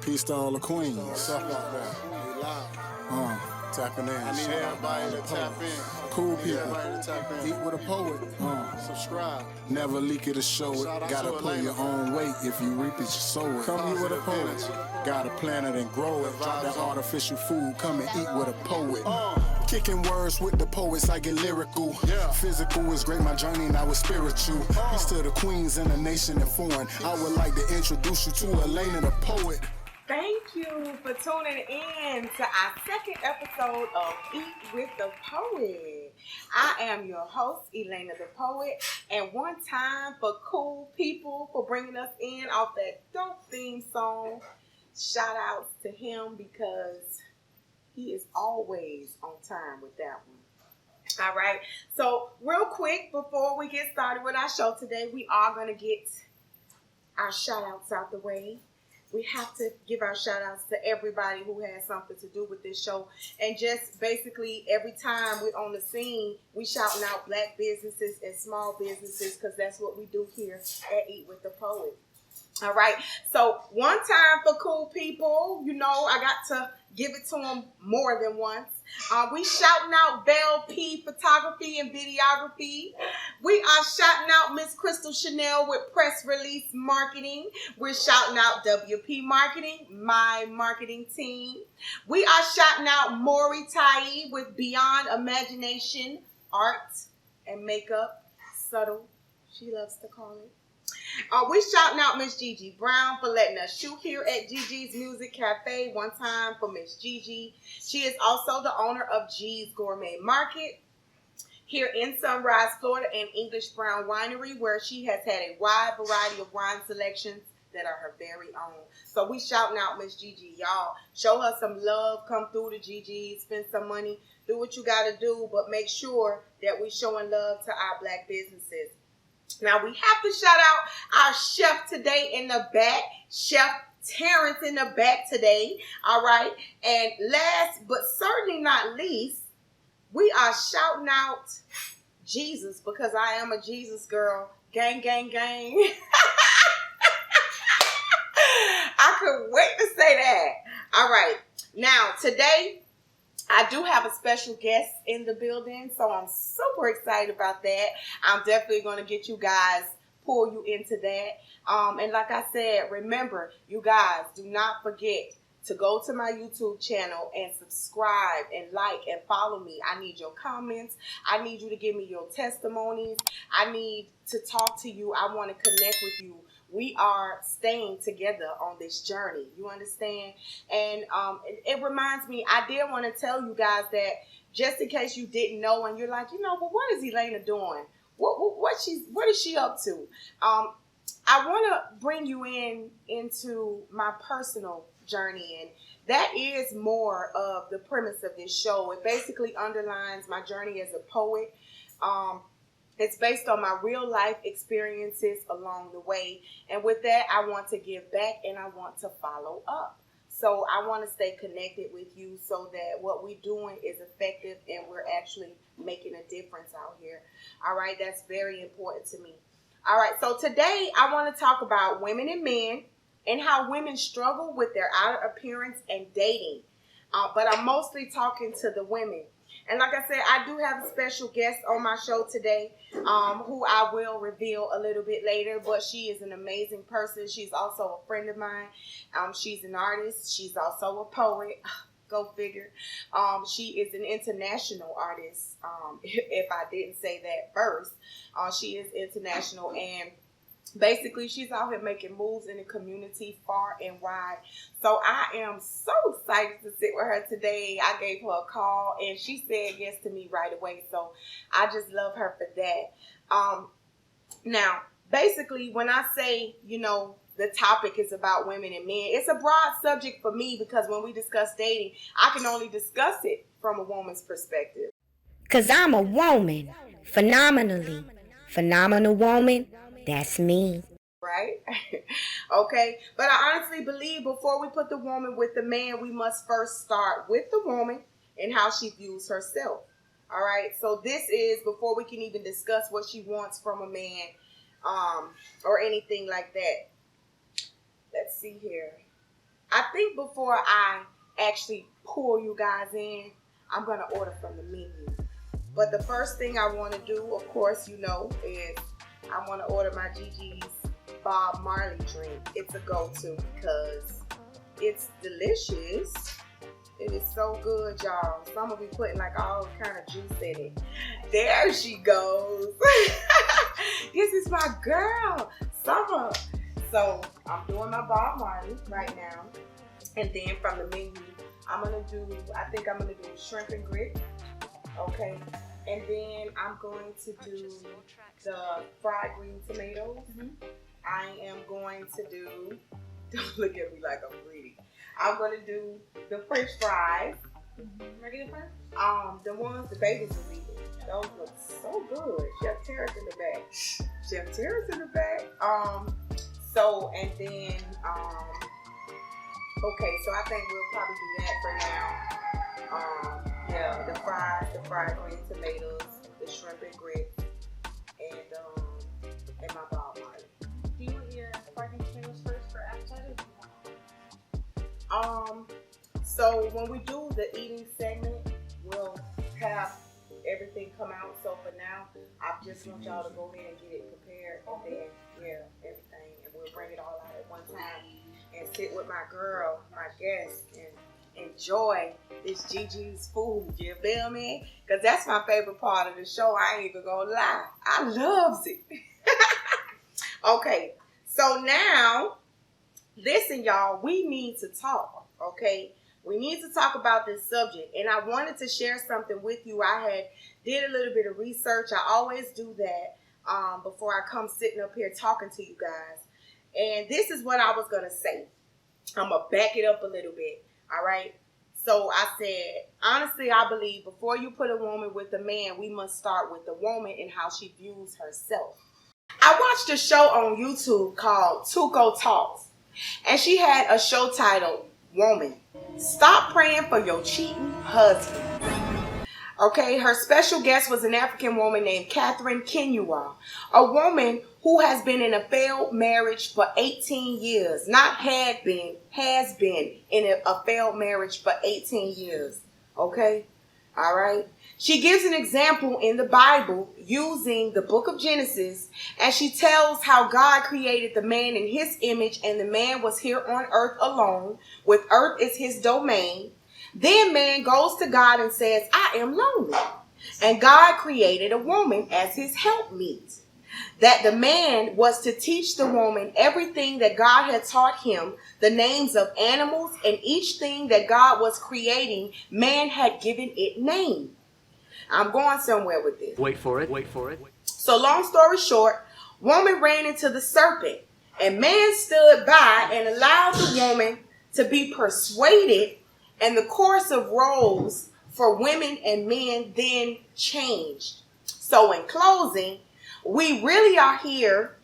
Peace to all the queens. What's up out there? We live. Tapping in. I need everybody to tap in. Cool people. Everybody to tap in. Eat with a poet. Subscribe. Never leak it or show it. Shout out Gotta to pull Elena. your own weight. If you reap it, you sow it. Come eat with a Positive poet. energy. Gotta plant it and grow it. Drop that vibes on. artificial food. Come and eat with a poet. Kicking words with the poets, I get lyrical. Yeah. Physical is great, my journey now is spiritual. Peace to the queens in the nation and foreign. I would like to introduce you to Elena the poet. Thank you for tuning in to our second episode of Eat with the Poet. I am your host, Elena the Poet, and one time for cool people for bringing us in off that dope theme song. Shout outs to him because he is always on time with that one. All right, so real quick before we get started with our show today, we are going to get our shout outs out the way. We have to give our shout outs to everybody who has something to do with this show. And just basically every time we're on the scene, we shouting out black businesses and small businesses because that's what we do here at Eat with the Poet. All right. So one time for cool people, you know, I got to give it to them more than once. We shouting out Belle P Photography and Videography. We are shouting out Miss Crystal Chanel with Press Release Marketing. We're shouting out WP Marketing, my marketing team. We are shouting out Maury Tai with Beyond Imagination, Art and Makeup. Subtle, she loves to call it. We shouting out Miss Gigi Brown for letting us shoot here at Gigi's Music Cafe. One time for Miss Gigi. She is also the owner of G's Gourmet Market here in Sunrise, Florida, and English Brown Winery, where she has had a wide variety of wine selections that are her very own. So we shouting out Miss Gigi, y'all. Show her some love. Come through to Gigi. Spend some money. Do what you got to do, but make sure that we showing love to our black businesses. Now, we have to shout out our chef today in the back, Chef Terrence in the back today, all right? And last but certainly not least, we are shouting out Jesus because I am a Jesus girl. Gang, gang, gang. I couldn't wait to say that. All right. Now, today, I do have a special guest in the building, so I'm super excited about that. I'm definitely going to get you guys, pull you into that. And like I said, remember, you guys, do not forget to go to my YouTube channel and subscribe and like and follow me. I need your comments. I need you to give me your testimonies. I need to talk to you. I want to connect with you. We are staying together on this journey. You understand? And it reminds me, I did want to tell you guys that just in case you didn't know and you're like, you know, well, what is Elena doing? What is she up to? I want to bring you into my personal journey, and that is more of the premise of this show. It basically underlines my journey as a poet. It's based on my real life experiences along the way. And with that, I want to give back and I want to follow up. So I want to stay connected with you so that what we're doing is effective and we're actually making a difference out here. All right, that's very important to me. All right, so today I want to talk about women and men and how women struggle with their outer appearance and dating. But I'm mostly talking to the women. And like I said, I do have a special guest on my show today who I will reveal a little bit later. But she is an amazing person. She's also a friend of mine. She's an artist. She's also a poet. Go figure. She is an international artist, if I didn't say that first. She is international, and basically, she's out here making moves in the community far and wide. So I am so excited to sit with her today. I gave her a call and she said yes to me right away. So I just love her for that. Now, basically, when I say, you know, the topic is about women and men, it's a broad subject for me because when we discuss dating, I can only discuss it from a woman's perspective. Because I'm a woman, phenomenal woman. That's me. Right? Okay. But I honestly believe before we put the woman with the man, we must first start with the woman and how she views herself. All right. So this is before we can even discuss what she wants from a man or anything like that. Let's see here. I think before I actually pull you guys in, I'm going to order from the menu. But the first thing I want to do, of course, you know, is I want to order my Gigi's Bob Marley drink. It's a go-to because it's delicious. It is so good, y'all. So I'm going to be putting like all kind of juice in it. There she goes. This is my girl, Summer. So I'm doing my Bob Marley right now. And then from the menu, I think I'm going to do shrimp and grits. Okay. And then I'm going to do the fried green tomatoes. I am going to do, don't look at me like I'm greedy. I'm going to do the French fries. Regular fries? The ones the babies are eating. Those look so good. Chef Terrace in the back. Chef Terrace in the back. So, and then, okay, so I think we'll probably do that for now. Yeah, the fried green tomatoes, the shrimp and grits, and my Bob Marley. Do you want your fried green tomatoes first for appetizers? So when we do the eating segment, we'll have everything come out. So for now, I just want y'all to go ahead and get it prepared, and then everything, and we'll bring it all out at one time and sit with my girl, my guest, and enjoy this Gigi's food. You feel me? Because that's my favorite part of the show. I ain't even gonna lie. I loves it. Okay, so now, listen, y'all, we need to talk, okay? We need to talk about this subject, and I wanted to share something with you. I did a little bit of research. I always do that before I come sitting up here talking to you guys. And this is what I was going to say. I'm going to back it up a little bit, all right? So I said, honestly, I believe before you put a woman with a man, we must start with the woman and how she views herself. I watched a show on YouTube called Tuco Talks, and she had a show titled Woman, Stop Praying for Your Cheating Husband. Okay, her special guest was an African woman named Catherine Kenua, a woman who has been in a failed marriage for 18 years. Not had been, has been in a failed marriage for 18 years. Okay, all right. She gives an example in the Bible using the book of Genesis, and she tells how God created the man in his image, and the man was here on earth alone, with earth is his domain. Then man goes to God and says, I am lonely. And God created a woman as his helpmeet. That the man was to teach the woman everything that God had taught him, the names of animals, and each thing that God was creating, man had given it name. I'm going somewhere with this. Wait for it. So long story short, woman ran into the serpent, and man stood by and allowed the woman to be persuaded, and the course of roles for women and men then changed. So in closing, we really are here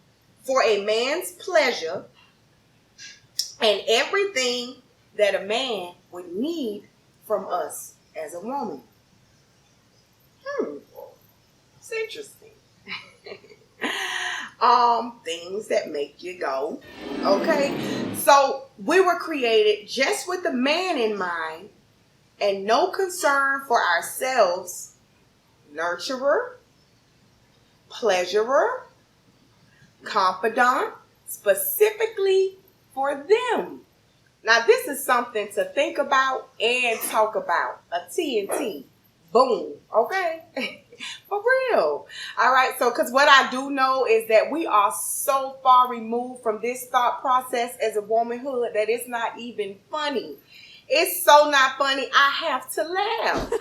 for a man's pleasure and everything that a man would need from us as a woman. It's interesting. Things that make you go. Okay. So we were created just with the man in mind and no concern for ourselves. Nurturer, pleasurer, confidant, specifically for them. Now this is something to think about and talk about. A TNT. Boom. Okay. For real. All right. So, because what I do know is that we are so far removed from this thought process as a womanhood that it's not even funny. It's so not funny. I have to laugh.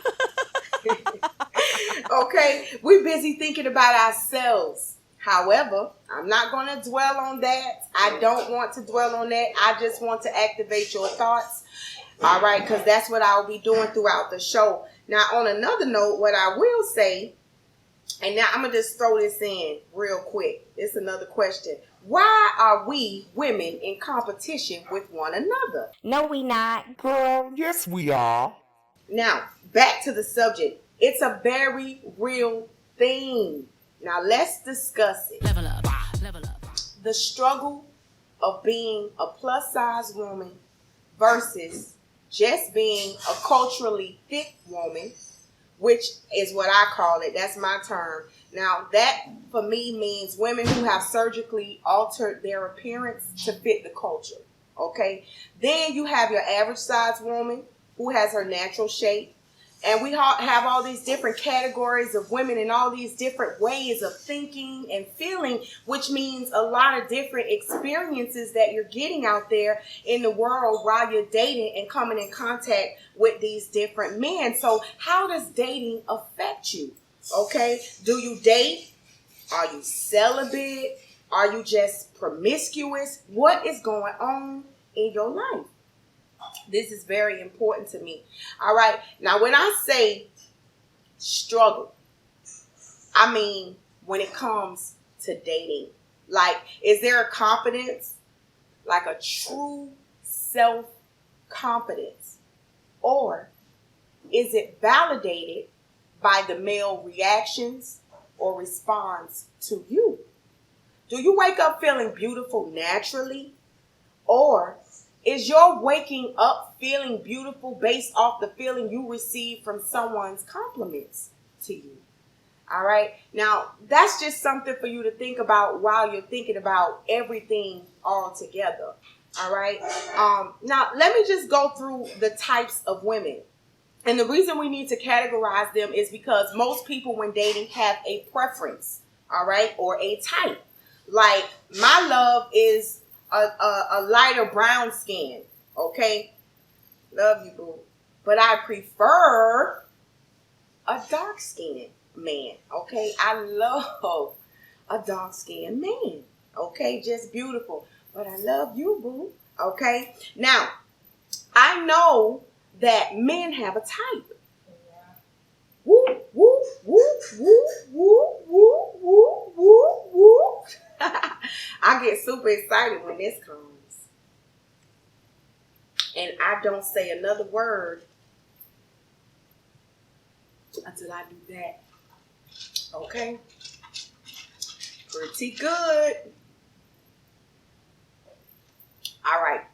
Okay. We're busy thinking about ourselves. However, I'm not going to dwell on that. I don't want to dwell on that. I just want to activate your thoughts. All right. Because that's what I'll be doing throughout the show. Now, on another note, what I will say, and now I'm going to just throw this in real quick. It's another question. Why are we women in competition with one another? No, we not. Girl, yes we are. Now, back to the subject. It's a very real thing. Now, let's discuss it. Level up. The struggle of being a plus-size woman versus just being a culturally thick woman, which is what I call it. That's my term. Now, that for me means women who have surgically altered their appearance to fit the culture. Okay? Then you have your average size woman who has her natural shape. And we have all these different categories of women and all these different ways of thinking and feeling, which means a lot of different experiences that you're getting out there in the world while you're dating and coming in contact with these different men. So how does dating affect you? Okay, do you date? Are you celibate? Are you just promiscuous? What is going on in your life? This is very important to me. All right. Now, when I say struggle, I mean when it comes to dating. Like, is there a confidence? Like a true self-confidence? Or is it validated by the male reactions or response to you? Do you wake up feeling beautiful naturally? Or is your waking up feeling beautiful based off the feeling you receive from someone's compliments to you? All right. Now, that's just something for you to think about while you're thinking about everything all together. All right. Now, let me just go through the types of women. And the reason we need to categorize them is because most people when dating have a preference. All right. Or a type. Like, my love is a lighter brown skin, okay? Love you, boo. But I prefer a dark skinned man, okay? I love a dark skinned man, okay? Just beautiful. But I love you, boo, okay? Now, I know that men have a type. Woo, woo, woo, woo, woo, woo, woo, woo, woo. I get super excited when this comes. And I don't say another word until I do that. Okay? Pretty good. All right.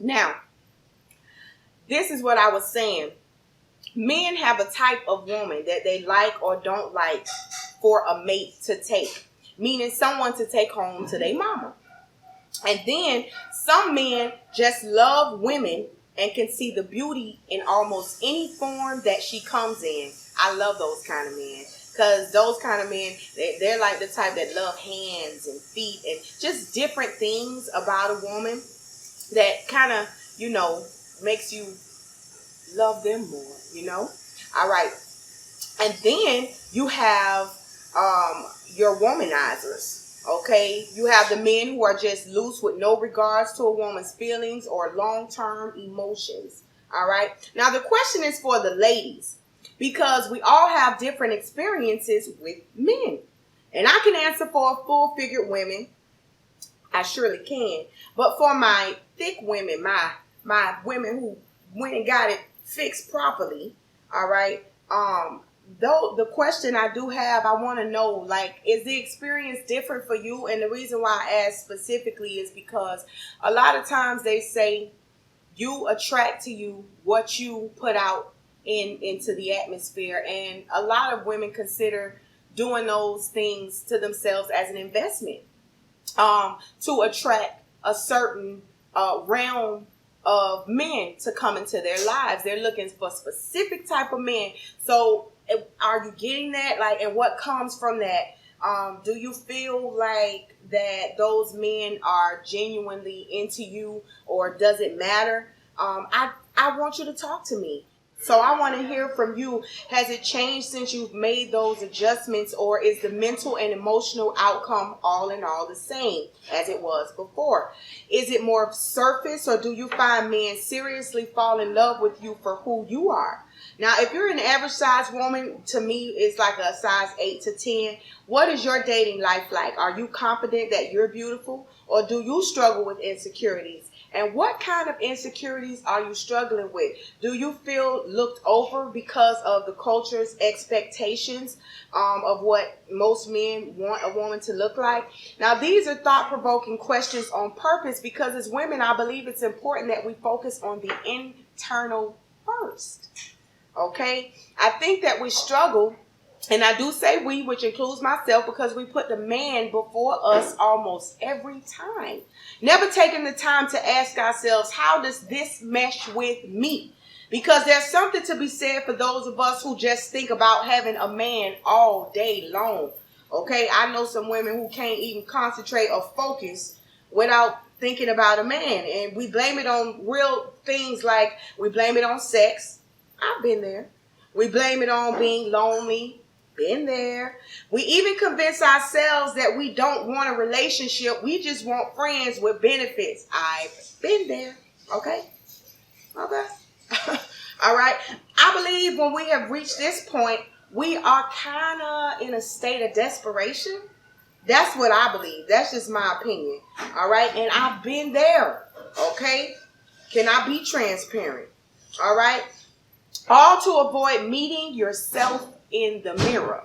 Now, this is what I was saying. Men have a type of woman that they like or don't like for a mate to take. Meaning someone to take home to their mama. And then some men just love women and can see the beauty in almost any form that she comes in. I love those kind of men. Because those kind of men, they're like the type that love hands and feet and just different things about a woman that kind of, makes you love them more, All right. And then you have your womanizers, okay? You have the men who are just loose with no regards to a woman's feelings or long-term emotions, all right? Now, the question is for the ladies because we all have different experiences with men. And I can answer for full-figured women. I surely can. But for my thick women, my women who went and got it fixed properly, all right, though the question I do have, I want to know, like, is the experience different for you? And the reason why I ask specifically is because a lot of times they say you attract to you what you put out into the atmosphere. And a lot of women consider doing those things to themselves as an investment to attract a certain realm of men to come into their lives. They're looking for a specific type of men. So are you getting that? Like, and what comes from that? Do you feel like that those men are genuinely into you, or does it matter? I want you to talk to me. So I want to hear from you. Has it changed since you've made those adjustments, or is the mental and emotional outcome all in all the same as it was before? Is it more surface, or do you find men seriously fall in love with you for who you are? Now, if you're an average size woman, to me, it's like a size 8 to 10. What is your dating life like? Are you confident that you're beautiful, or do you struggle with insecurities And what kind of insecurities are you struggling with? Do you feel looked over because of the culture's expectations of what most men want a woman to look like? Now, these are thought-provoking questions on purpose because as women, I believe it's important that we focus on the internal first. Okay? I think that we struggle, and I do say we, which includes myself, because we put the man before us almost every time. Never taking the time to ask ourselves, how does this mesh with me? Because there's something to be said for those of us who just think about having a man all day long. Okay? I know some women who can't even concentrate or focus without thinking about a man. And we blame it on real things like we blame it on sex. I've been there. We blame it on being lonely. Been there. We even convince ourselves that we don't want a relationship. We just want friends with benefits. I've been there. Okay? Okay. All right. I believe when we have reached this point, we are kind of in a state of desperation. That's what I believe. That's just my opinion. All right. And I've been there. Okay. Can I be transparent? All right. All to avoid meeting yourself in the mirror.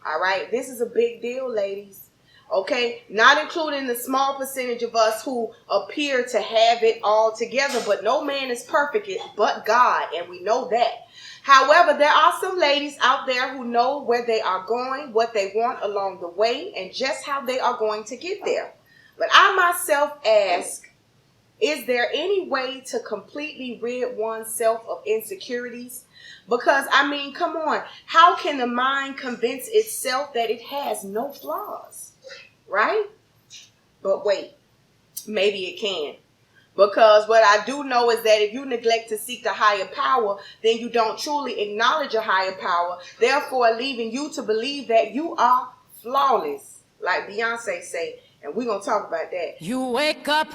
All right. This is a big deal, ladies. Okay. Not including the small percentage of us who appear to have it all together. But no man is perfect but God. And we know that. However, there are some ladies out there who know where they are going, what they want along the way, and just how they are going to get there. But I myself ask, is there any way to completely rid oneself of insecurities? Because, I mean, come on. How can the mind convince itself that it has no flaws? Right? But wait, maybe it can. Because what I do know is that if you neglect to seek the higher power, then you don't truly acknowledge a higher power, therefore leaving you to believe that you are flawless, like Beyonce say. And we're going to talk about that. You wake up,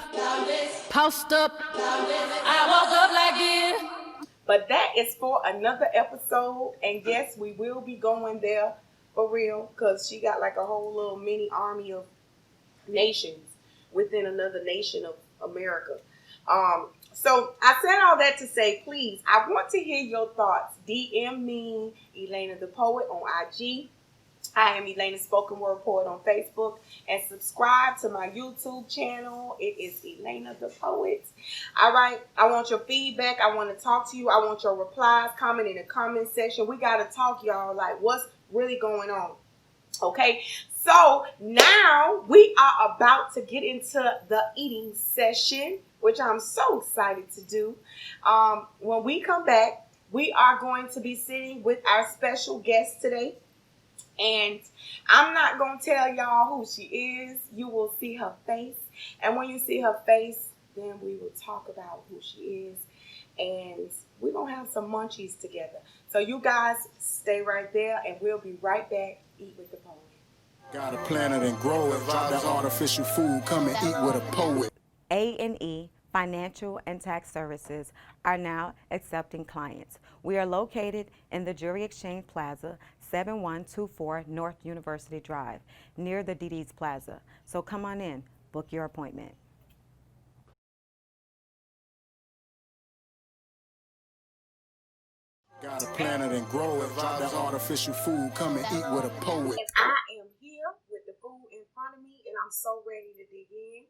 post up, I woke up like this. But that is for another episode. And yes, we will be going there for real. Because she got like a whole little mini army of nations within another nation of America. So I said all that to say, please, I want to hear your thoughts. DM me, Elena the Poet, on IG. I am Elena Spoken Word Poet on Facebook, and subscribe to my YouTube channel. It is Elena the Poet. All right. I want your feedback. I want to talk to you. I want your replies. Comment in the comment section. We got to talk, y'all. Like, what's really going on? Okay. So now we are about to get into the eating session, which I'm so excited to do. When we come back, we are going to be sitting with our special guest today. And I'm not going to tell y'all who she is. You will see her face. And when you see her face, then we will talk about who she is. And we're going to have some munchies together. So you guys stay right there, and we'll be right back. Eat with the Poet. Gotta plant it and grow it. Drop that artificial food. Come and eat with a poet. A&E Financial and Tax Services are now accepting clients. We are located in the Jewelry Exchange Plaza, 7124 North University Drive, near the DD's Plaza. So come on in, book your appointment. Gotta plant it and grow it. Drop that artificial food. Come and eat with a poet. And I am here with the food in front of me, and I'm so ready to dig in.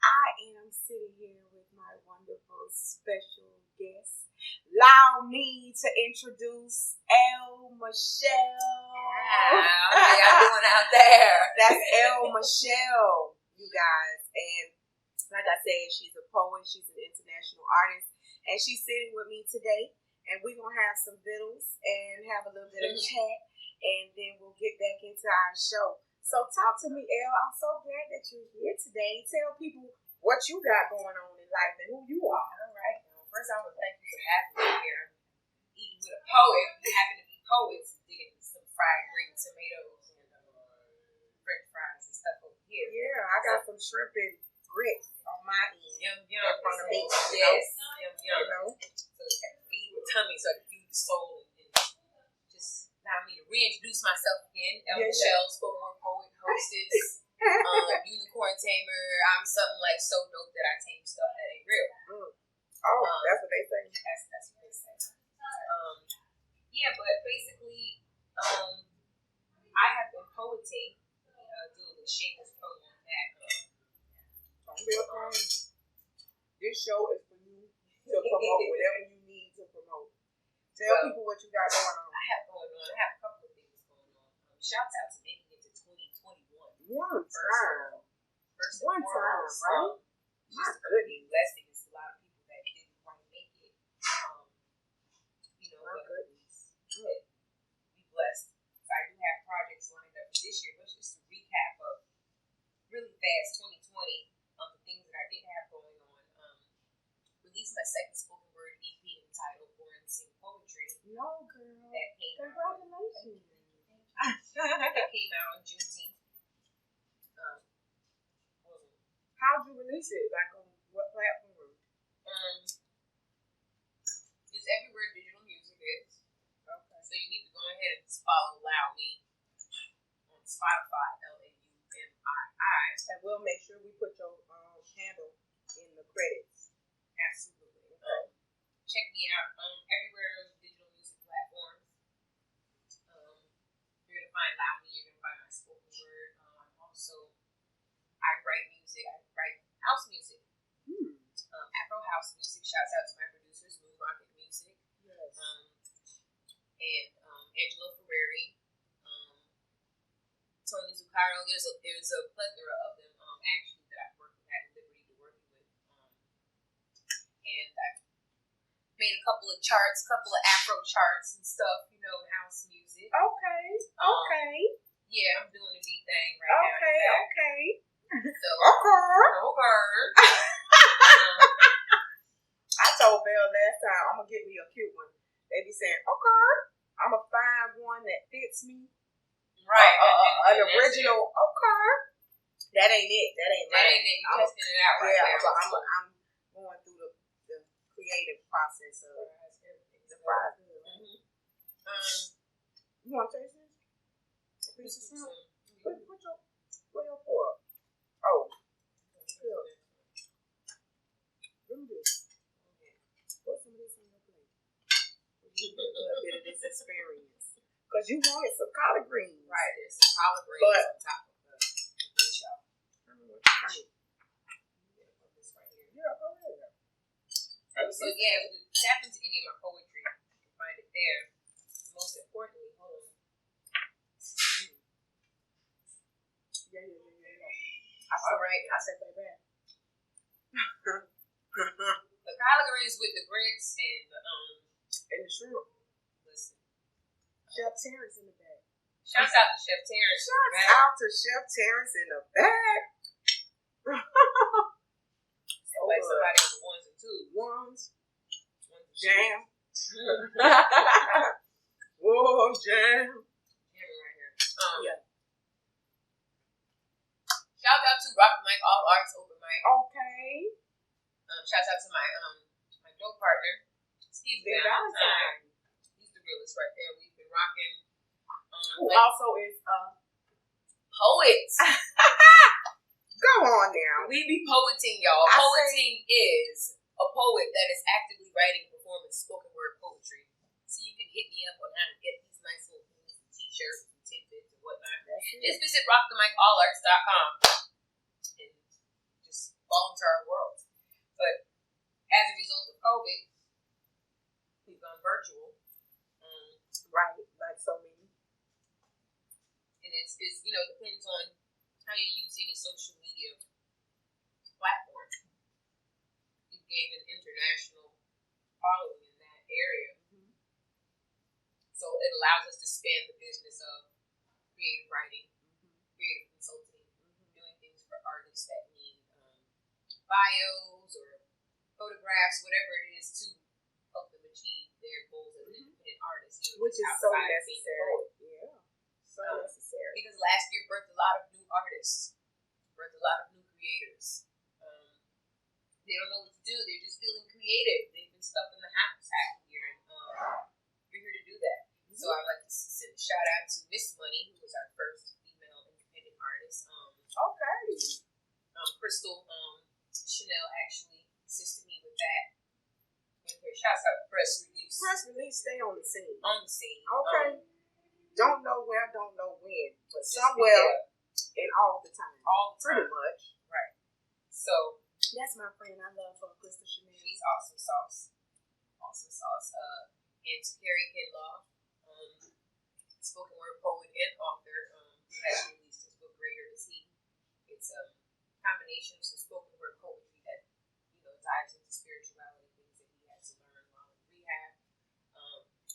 I am sitting here with my wonderful special guest. Allow me to introduce Elle Michelle. How y'all doing out there? That's Elle Michelle, you guys. And like I said, she's a poet. She's an international artist. And she's sitting with me today. And we're going to have some vittles and have a little bit of chat. And then we'll get back into our show. So talk to me, Elle. I'm so glad that you're here today. Tell people what you got going on in life and who you are. All right. Well, first, I want to thank you for having me here. Eating with a poet. We happen to be poets. Digging some fried green tomatoes and French fries and stuff over here. Yeah, I got some shrimp and grits on my end. Yum, yum. In front of me. Yes. Yum, yum. You know? So it can feed the tummy, so I can feed the soul, and just allow me to reintroduce myself again. Elle Michelle, spoken word poet, hostess, unicorn tamer. I'm something like so dope that I tame stuff that ain't real. This show is for you to promote whatever you need to promote. Tell people what you got going on. I have a couple of things going on. Shouts out to making it to 2021. One time, right? Just a good blessing. It's a lot of people that didn't quite make it. My goodness. Be blessed. So I do have projects lined up for this year, but just to recap of really fast 2020, the things that I did have going on. Released my second spoken word EP entitled Born and Sing Poetry. No, girl. That came Congratulations. that came out on Juneteenth. How'd you release it? Like on what platform? It's everywhere digital music is. Okay. So you need to go ahead and just follow Allow Me on Spotify, Laumii. And we'll make sure we put your handle in the credits. Absolutely. Check me out everywhere digital music platforms. You're gonna find Allow Me. You're gonna find my spoken word. Also, I write music. I write house music. Afro house music. Shouts out to my producers, Smooth Rocket Music. Yes. And Angelo Ferreri, Tony Zucaro. There's a plethora of them actually that I've had the liberty to work with. And I've made a couple of charts, couple of Afro charts and stuff. House music. Okay. Yeah, I'm doing a beat thing right now. Okay. So, Okay. I told Belle last time I'm gonna get me a cute one. They be saying, okay, I'm gonna find one that fits me. right. An original. Okay. That ain't it. That ain't it. You're testing it out right now. So I'm going through the creative process of the fries. You want to taste this? A piece of fruit? Put your fork. Oh. Good. Do this. Put some of this on your plate. You get a little bit of this experience. Because you wanted some collard greens. Right, there's some collard greens on top of the show. This right here. Yeah, go ahead. So tap into any of my poetry. You can find it there. Most importantly, hold on. Yeah. All right. I said baby. The collard greens with the grits and And the shrimp. listen. Chef Terrence in the back. Shouts out to Chef Terrence. Shouts out to Chef Terrence in the back. Like somebody on the ones and twos. Ones. Jam. Whoa, jam. Right here. Yeah. Shout out to Rock the Mic All Arts Open Mic. Okay. Shout out to my dope partner, Steve Valentine. He's the realest right there. We've been rocking. Who also is poets. Go on now. We be poeting, y'all. Poeting is a poet that is actively writing and performing spoken word poetry. So you can hit me up on how to get these nice little things, t-shirts and tidbits and whatnot. Just visit rockthemicarts.com and just fall into our world. But as a result of COVID, we've gone virtual. Right, like so many. And it's depends on how you use any social media platform. You gain an international following in that area. So it allows us to span the business of creative writing, creative consulting, doing things for artists that need bios or photographs, whatever it is, to help them achieve their goals as an independent artist. Which is so necessary. Yeah. So necessary. Because last year birthed a lot of new artists, birthed a lot of new creators. They don't know what to do. They're just feeling creative. They've been stuck in the house half the year. And we're here to do that. So I'd like to send a shout out to Miss Money, who was our first female independent artist. Okay. Crystal Chanel actually assisted me with that. Shouts out to Press Release. Press Release, stay on the scene. On the scene. Okay. Don't know where, don't know when, but somewhere and all the time. All the time. Pretty much. Right. So That's my friend. I love her, Crystal Chanel. She's awesome sauce. Awesome sauce. And Carrie Kinlaw, spoken word poet and author, who has released his book Greater Is He. It's a combination of some spoken word poetry that, dives into spirituality, things that he had to learn while in rehab.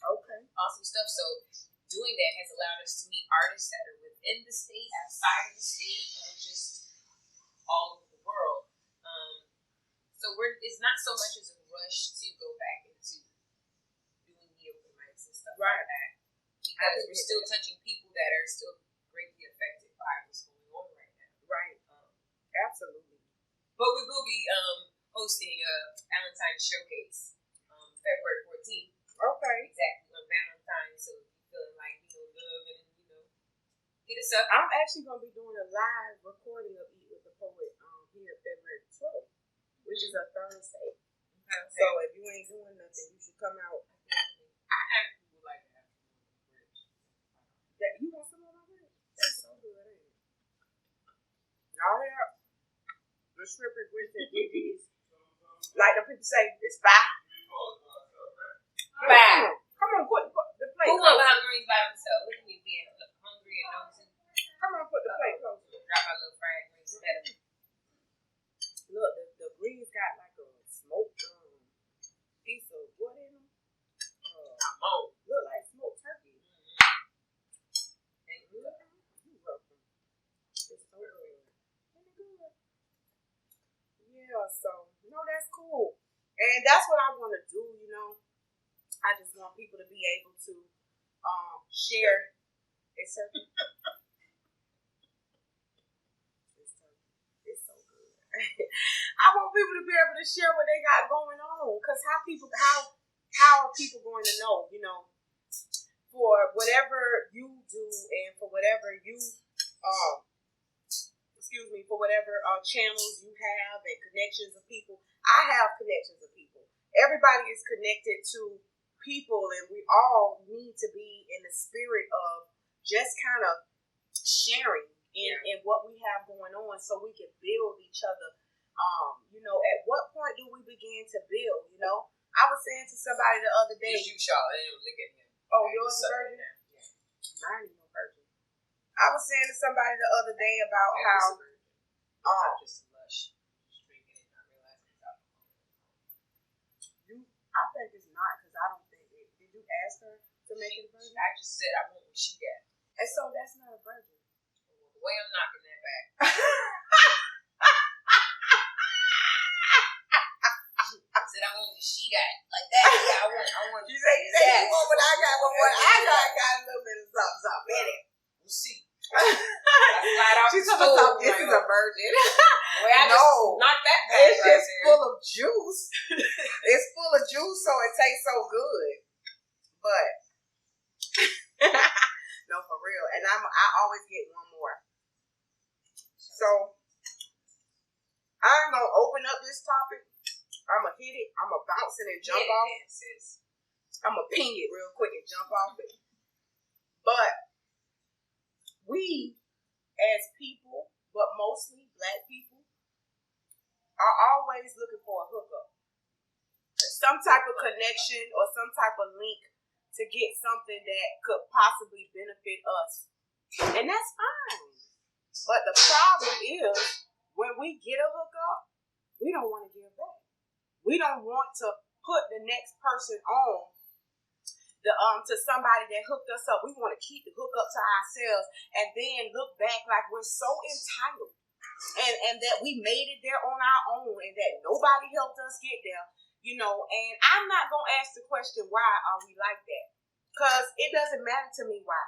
Okay. Awesome stuff. So doing that has allowed us to meet artists that are within the state, outside of the state, just all over the world. So it's not so much as a rush to go back into doing the open mics and stuff like that, because we're still touching people that are still greatly affected by what's going on right now. Right. Absolutely. But we will be hosting a Valentine showcase February 14th. Okay. Exactly on Valentine. So if you're feeling like love and hit us up. I'm actually gonna be doing a live recording of Eat with the Poet here February 12th, which is a Thursday. Okay. So if you ain't doing nothing, you should come out. I actually would like to have That you got some on my way? That's so good, ain't it? Y'all hear? The shrimp and grits and DGs. Like the people say, it's fine. Fine. Come on, put the plate. Who want behind greens by themselves? Look at me being hungry and nosy. Come on, put the plate close. Drop my little fried greens better. Look, the greens got like a smoked piece of what in them? Look like smoked turkey. Thank you. You're welcome. It's so good. Isn't it good? Yeah, so, that's cool. And that's what I want to do, I just want people to be able to share. It's turkey. It's so good. I want people to be able to share what they got going on. Because how are people going to know, for whatever you do and for whatever you, for whatever channels you have and connections of people. I have connections of people. Everybody is connected to people, and we all need to be in the spirit of just kind of sharing in what we have going on so we can build each other. At what point do we begin to build, I was saying to somebody the other day. It's you, Charlotte. Look at him. Oh, yours is virgin? Yeah. Mine ain't no virgin. I was saying to somebody the other day about how just a lush. Just drinking it, not realizing it's alcohol. I think it's not, because I don't think it. Did you ask her to make it a virgin? I just said I want what she got. And so that's not a virgin. The way I'm knocking that back. I said I want what she got. Like that. I want You say you want what I got, but what I got a little bit of something in it. We'll see. She's talking about this is a virgin. Not that bad. It's just full of juice. It's full of juice, so it tastes so good. But no, for real. And I always get one more. So I'm gonna open up this topic. I'm gonna hit it. I'm gonna bounce it and jump off. I'm gonna ping it real quick and jump off it. But we, as people, but mostly Black people, are always looking for a hookup. Some type of connection or some type of link to get something that could possibly benefit us. And that's fine. But the problem is, when we get a hookup, we don't want to give back. We don't want to put the next person on to somebody that hooked us up. We want to keep the hookup to ourselves and then look back like we're so entitled and that we made it there on our own and that nobody helped us get there, and I'm not going to ask the question, why are we like that? Because it doesn't matter to me why.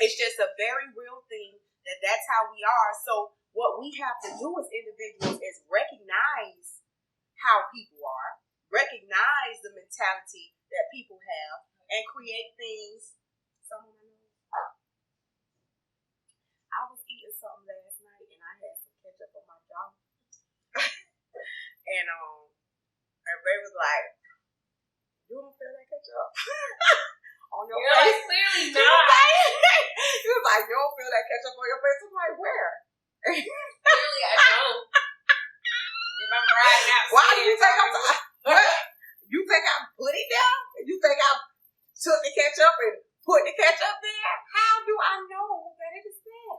It's just a very real thing that's how we are. So what we have to do as individuals is recognize how people are, recognize the mentality that people have, and create things. I was eating something last night and I had some ketchup on my jaw. and Ray was like, "You don't feel that ketchup on your face?" Like, clearly not. He was like, "You don't feel that ketchup on your face?" I'm like, "Where?" Clearly I don't. If if I'm riding out. Why do you think what? You think I put it down? You think I took the ketchup and put the ketchup there? How do I know that it is there?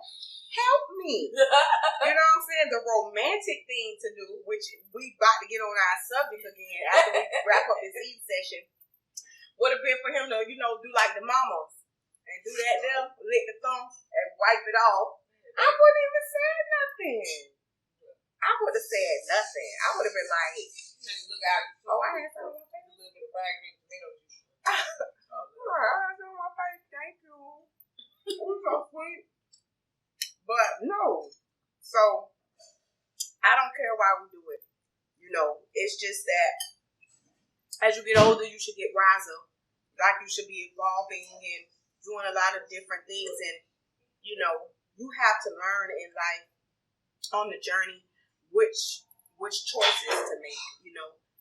Help me. You know what I'm saying? The romantic thing to do, which we about to get on our subject again after we wrap up this eating session, would have been for him to, do like the mamas and do that there, lick the thumb and wipe it off. I wouldn't even say nothing. I would have said nothing. I would have been like, look out. oh, I had something on my face. A little bit of fried green tomato juice. I had something on my face. Thank you. It was so sweet. But no. So, I don't care why we do it. It's just that as you get older, you should get wiser. Like you should be evolving and doing a lot of different things. And, you have to learn in life on the journey which choices to make,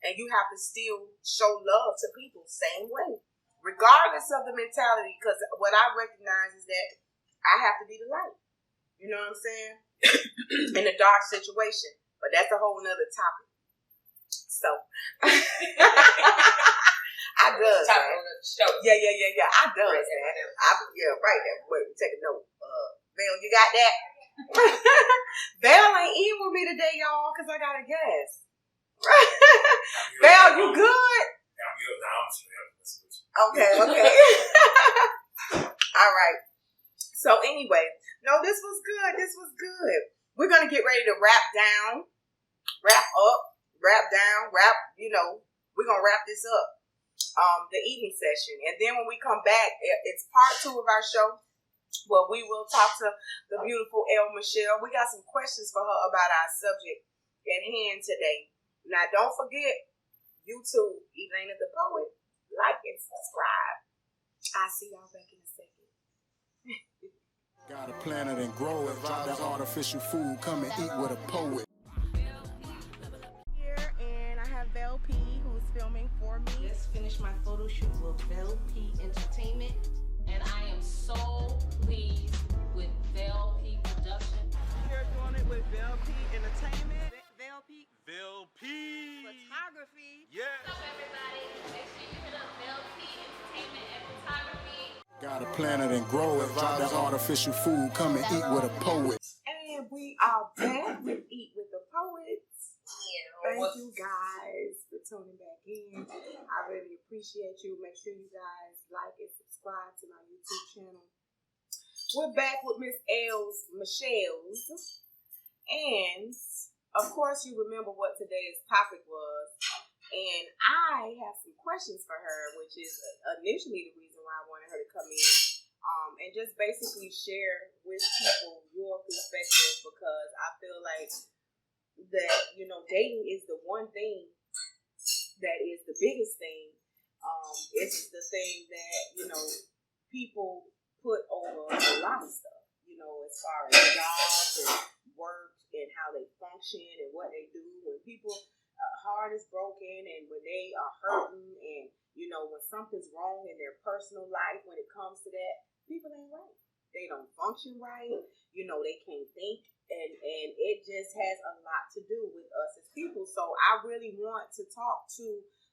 and you have to still show love to people same way, regardless of the mentality. Because what I recognize is that I have to be the light. You know what I'm saying? In a dark situation, but that's a whole nother topic. So I does, man. Yeah. I does, man. Right there. Wait, take a note. Val, you got that? Val ain't eating with me today, y'all, because I got a guest. Val, you good? Okay. All right. So anyway, no, this was good. We're going to get ready to wrap down, we're going to wrap this up, the evening session. And then when we come back, it's part 2 of our show. Well, we will talk to the beautiful El Michelle. We got some questions for her about our subject at hand today. Now, don't forget, YouTube, Elena the Poet. Like and subscribe. I'll see y'all back in a second. Gotta plant it and grow it. Drop that artificial food. Come and eat with a poet. Here, and I have Vel P, who's filming for me. Just finished my photo shoot with Vel P Entertainment. And I am so pleased with Vel P Production. Here doing it with Vel P Entertainment. Vel P Photography. Yeah. What's up, everybody? Make sure you hit up Vel P Entertainment and Photography. Gotta plant it and grow it. Drop that artificial food. Come and eat with a poet. And we are back with Eat with the Poets. Thank you guys for tuning back in. I really appreciate you. Make sure you guys like and subscribe to my YouTube channel. We're back with Miss Michelle's. And, of course, you remember what today's topic was. And I have some questions for her, which is initially the reason why I wanted her to come in. And just basically share with people your perspective, because I feel like that, dating is the one thing that is the biggest thing. It's the thing that, people put over a lot of stuff, as far as jobs and work and how they function and what they do. When people heart is broken and when they are hurting and, when something's wrong in their personal life, when it comes to that, people ain't right. They don't function right. They can't think. And it just has a lot to do with us as people. So I really want to talk to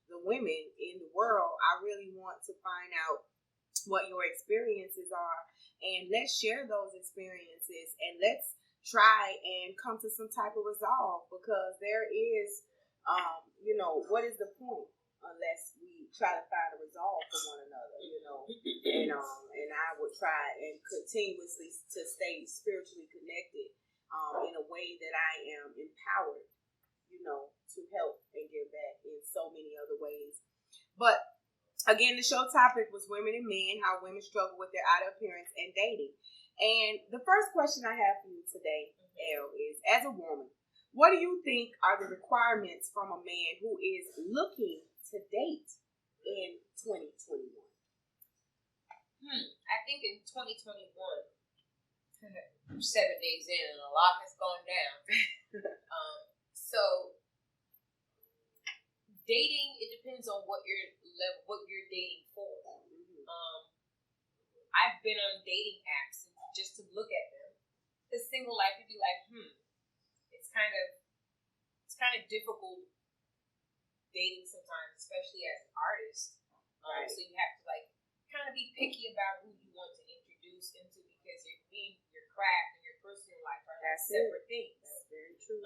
the women in the world. I really want to find out what your experiences are. And let's share those experiences. And let's try and come to some type of resolve. Because there is, what is the point unless we try to find a resolve for one another, And I would try and continuously to stay spiritually connected. In a way that I am empowered, to help and give back in so many other ways. But again, the show topic was women and men, how women struggle with their outer appearance and dating. And the first question I have for you today, Elle, is as a woman, what do you think are the requirements from a man who is looking to date in 2021? I think in 2021, 7 days in, and a lot has gone down. So dating, it depends on what you're dating for. I've been on dating apps just to look at them. The single life, you'd be like, it's it's kind of difficult dating sometimes, especially as an artist. Right. So you have to like kind of be picky about who you want to introduce into, because your craft and your personal life are like separate things. That's very true.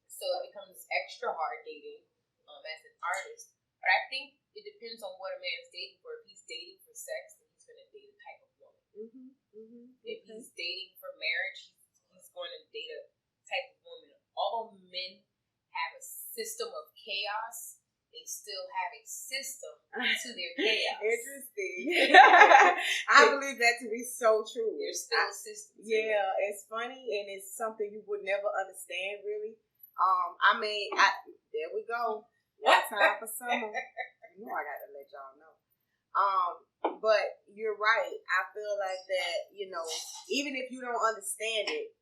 So it becomes extra hard dating as an artist. But I think it depends on what a man is dating for. If he's dating for sex, then he's going to date a type of woman. If he's dating for marriage, he's going to date a type of woman. Although men have a system of chaos, they still have a system to their chaos. Interesting. I believe that to be so true. There's still systems. Yeah, it's funny, and it's something you would never understand, really. There we go. One time for summer. You know I gotta let y'all know. But you're right. I feel like that, even if you don't understand it,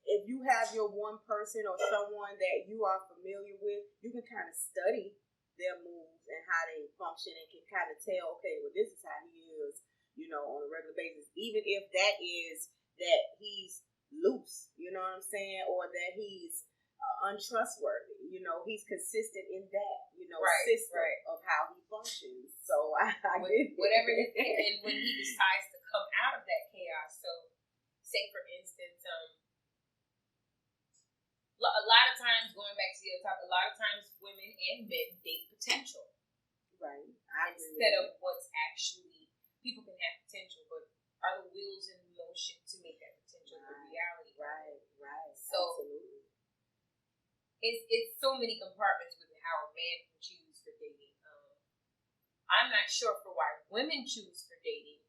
if you have your one person or someone that you are familiar with, you can kind of study their moves and how they function and can kind of tell, okay, well, this is how he is, on a regular basis. Even if that is that he's loose, you know what I'm saying? Or that he's untrustworthy, he's consistent in that, system of how he functions. So I get whatever it is, and when he decides to come out of that chaos. So, say for instance, a lot of times, going back to the other topic, a lot of times women and men date potential, right? Instead of what's actually, people can have potential, but are the wheels in motion to make that potential the reality? Right. So. Absolutely. It's so many compartments with how a man can choose for dating. I'm not sure for why women choose for dating.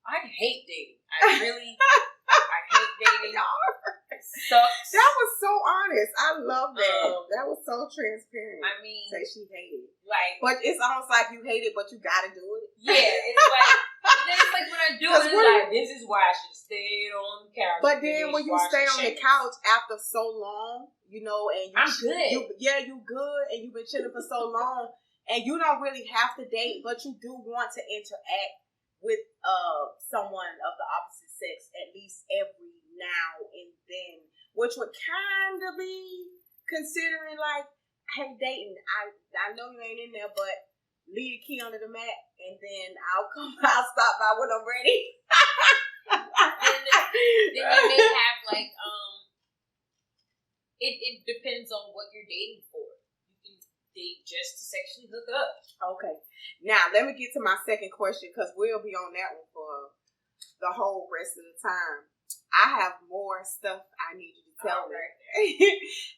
I hate dating. I hate dating. It sucks. That was so honest. I love that. That was so transparent. I mean, say she hated it. But it's almost like you hate it, but you gotta do it. Yeah, it's like. But then it's like when I do it, it's like, this is why I should stay on the couch. But then when you stay on the couch after so long, and I'm good. You good, and you've been chilling for so long, and you don't really have to date, but you do want to interact with someone of the opposite sex at least every now and then, which would kind of be considering like, hey, dating, I know you ain't in there, but leave the key under the mat, and then I'll stop by when I'm ready. then you may have like, it depends on what you're dating for. You can date just to sexually hook up. Okay. Now, let me get to my second question, because we'll be on that one for the whole rest of the time. I have more stuff I need you to tell me.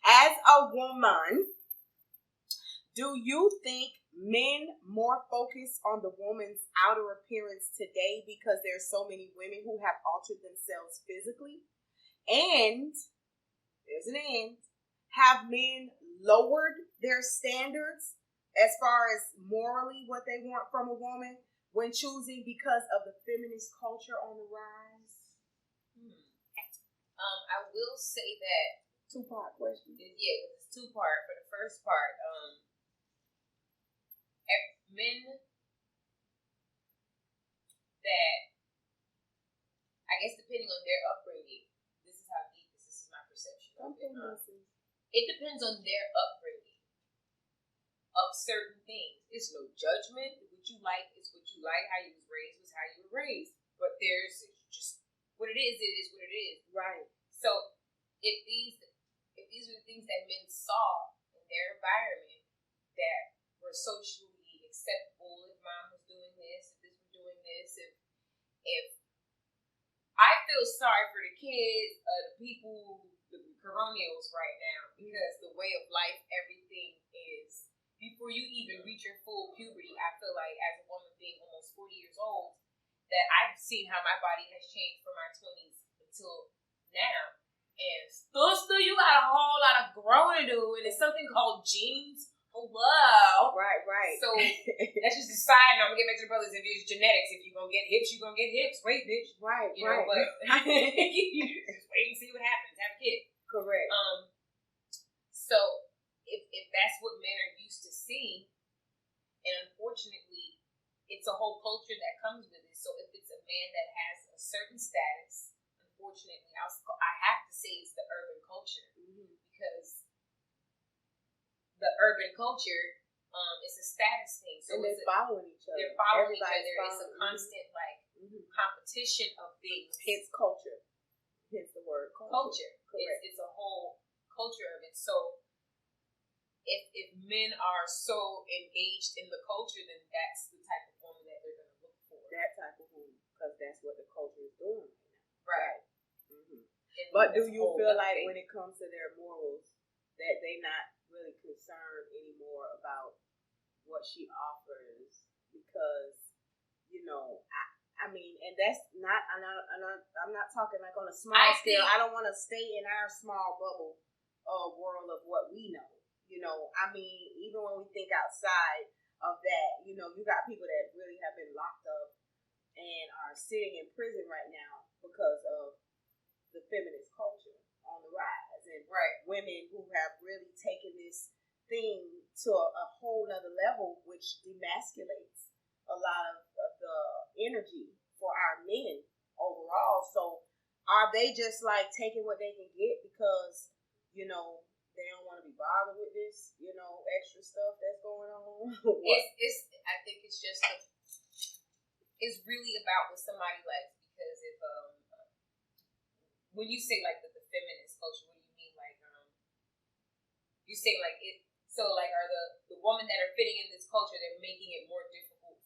As a woman, do you think men more focus on the woman's outer appearance today because there's so many women who have altered themselves physically? And, there's an end, have men lowered their standards as far as morally what they want from a woman when choosing because of the feminist culture on the rise? I will say that. Two-part question. Yeah, it's two-part. For the first part, men that, I guess depending on their upbringing, this is how deep this is my perception of it. It depends on their upbringing of certain things. It's no judgment. What you like is what you like. How you was raised was how you were raised. But there's just what it is what it is. Right. So if these are the things that men saw in their environment that were socially acceptable, if mom was doing this, if this was doing this, if I feel sorry for the kids, the people, the colonials right now, because the way of life, everything is, before you even reach your full puberty, I feel like as a woman being almost 40 years old, that I've seen how my body has changed from my 20s until now. And still, you got a whole lot of growing to do, and it's something called genes. Hello. Right. So that's just a side note. I'm gonna get back to the brothers. If it's genetics, if you're gonna get hips, you're gonna get hips. Wait, bitch. Right. But you just wait and see what happens. Have a kid. Correct. So if that's what men are used to seeing, and unfortunately, it's a whole culture that comes with it. So if it's a man that has a certain status, unfortunately, I have to say it's the urban culture, because the urban culture is a status thing. So and they're following each other. They're following each Everybody's other. It's a following- constant competition of things. Hence culture. Hence the word culture. Correct. It's a whole culture of it. So if men are so engaged in the culture, then that's the type of woman that they're going to look for. That type of woman, because that's what the culture is doing Right. But do you feel like when it comes to their morals that they not really concerned anymore about what she offers? Because, you know, I mean, and that's not, I'm not talking like on a small scale. I don't want to stay in our small bubble world of what we know. You know, I mean, even when we think outside of that, you know, you got people that really have been locked up and are sitting in prison right now because of the feminist culture on the rise, and women who have really taken this thing to a whole nother level, which demasculates a lot of the energy for our men overall. So are they just like taking what they can get because, you know, they don't want to be bothered with this, you know, extra stuff that's going on? I think it's just it's really about what somebody likes, because if when you say like the feminist culture, what do you mean? Like you say like it, so like are the women that are fitting in this culture, they're making it more difficult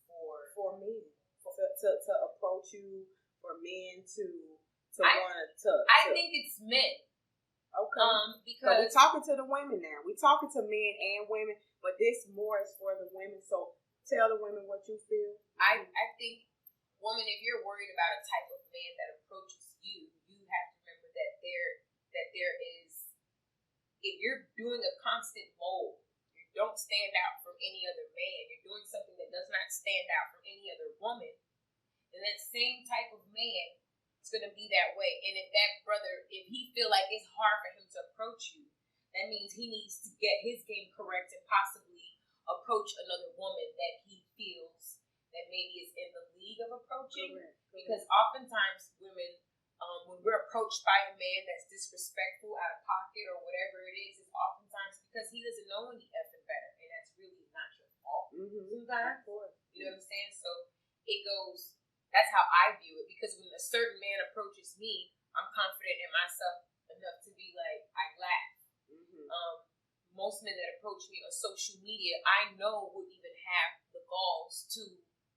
for men to approach you, for men to want to I think it's men. Okay. Because we're talking to the women now. We're talking to men and women, but this more is for the women. So tell the women what you feel. I think, woman, if you're worried about a type of man that approaches you, you have to remember that there is, if you're doing a constant mold, you don't stand out from any other man, you're doing something that does not stand out from any other woman, then that same type of man is going to be that way. And if that brother, if he feel like it's hard for him to approach you, that means he needs to get his game correct and possibly approach another woman that he feels that maybe is in the league of approaching. Correct. Because oftentimes women, when we're approached by a man that's disrespectful, out of pocket, or whatever it is oftentimes because he doesn't know any effing better, and that's really not your fault. Sometimes, you know what I'm saying? So it goes. That's how I view it, because when a certain man approaches me, I'm confident in myself enough to be like, I laugh. Most men that approach me on social media, I know would even have the balls to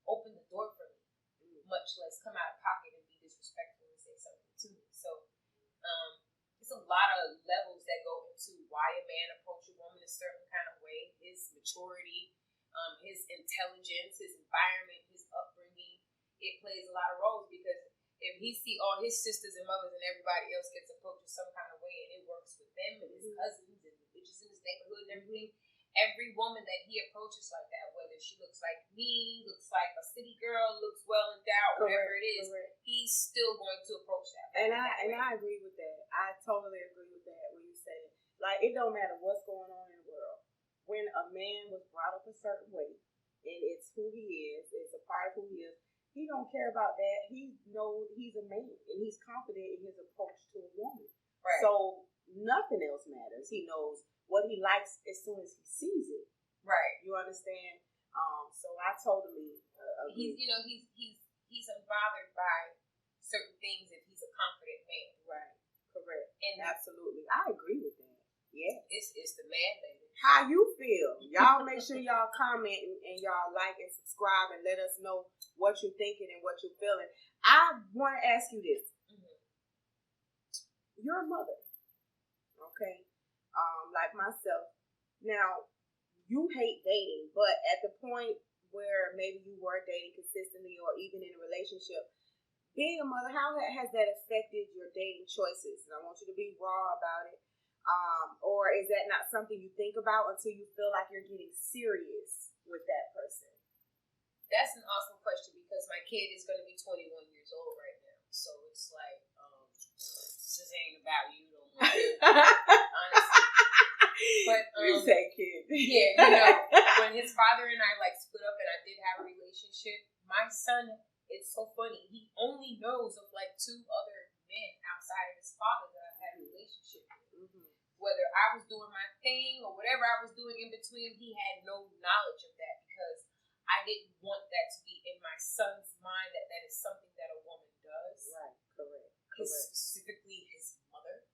open the door for me, much less come out of pocket and be disrespectful and say something to me. So it's a lot of levels that go into why a man approaches a woman a certain kind of way. His maturity, his intelligence, his environment, his upbringing. It plays a lot of roles, because if he see all his sisters and mothers and everybody else gets approached some kind of way, and it works with them and his cousins and the bitches in his neighborhood and everything, every woman that he approaches like that, whether she looks like me, looks like a city girl, looks well endowed, whatever it is, he's still going to approach that. And I agree with that. I totally agree with that when you say it. Like, it don't matter what's going on in the world. When a man was brought up a certain way, and it's who he is, it's a part of who he is, he don't care about that. He knows he's a man, and he's confident in his approach to a woman. Right. So nothing else matters. He knows what he likes as soon as he sees it. Right. You understand? So I totally agree. He's unbothered by certain things if he's a confident man. Right. Correct. And absolutely, I agree with that. Yeah. It's the man, baby. How you feel? Y'all make sure y'all comment and y'all like and subscribe and let us know what you're thinking and what you're feeling. I want to ask you this. You're a mother, okay? Like myself. Now, you hate dating, but at the point where maybe you were dating consistently or even in a relationship, being a mother, how has that affected your dating choices? And I want you to be raw about it. Or is that not something you think about until you feel like you're getting serious with that person? That's an awesome question, because my kid is going to be 21 years old right now. So it's like, this ain't about you no more, honestly. But, you say kid. Yeah, you know, when his father and I split up and I did have a relationship, my son, it's so funny, he only knows of 2 other men outside of his father that I've had a relationship with. Whether I was doing my thing or whatever I was doing in between, he had no knowledge of that because I didn't want that to be in my son's mind that that is something that a woman does. Right, correct. Specifically his mother.